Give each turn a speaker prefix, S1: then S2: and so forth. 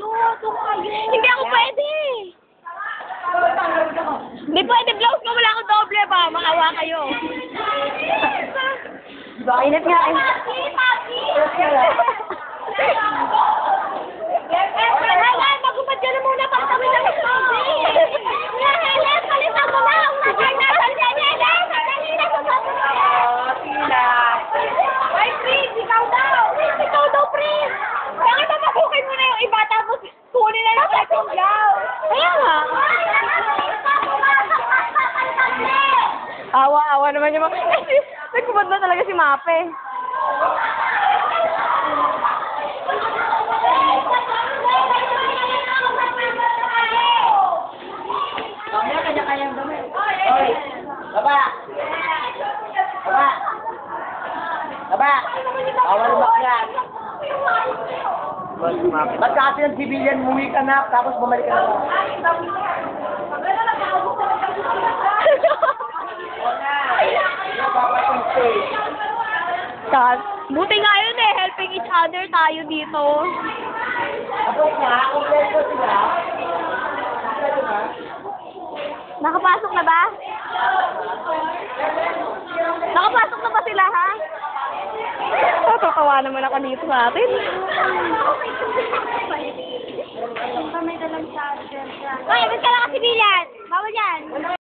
S1: Doon kayo.
S2: Hindi ako pwede. Hindi pwede, blouse ko. Wala akong doble ba? Makawa kayo. Init nga eh.
S1: Helen, magubad ka na muna para kami na magsabi. Helen, palitan mo na. Ay, Prince, ikaw daw. Ikaw daw, Prince. Bakit ba mabukay mo na yung iba tapos kunin na lang itong blouse?
S2: Kaya nga. Awa-awa naman yung mga... Nagkubad na talaga si Mape.
S1: Mamaya kanya-kanyang damit. Oy, baba. Baba. Baba. Awal bakyan. Ba't kasi ng civilian, muwi ka na, tapos bumalik ka na lang.
S2: Buti nga yun eh, helping each other tayo dito.
S1: Tapos na, kompleto sila.
S2: Nakapasok na ba? Nakapasok na ba sila, ha? Tatawa naman ako dito sa atin.
S1: Hoy, ba't ka nakasibilan? Bawal yan.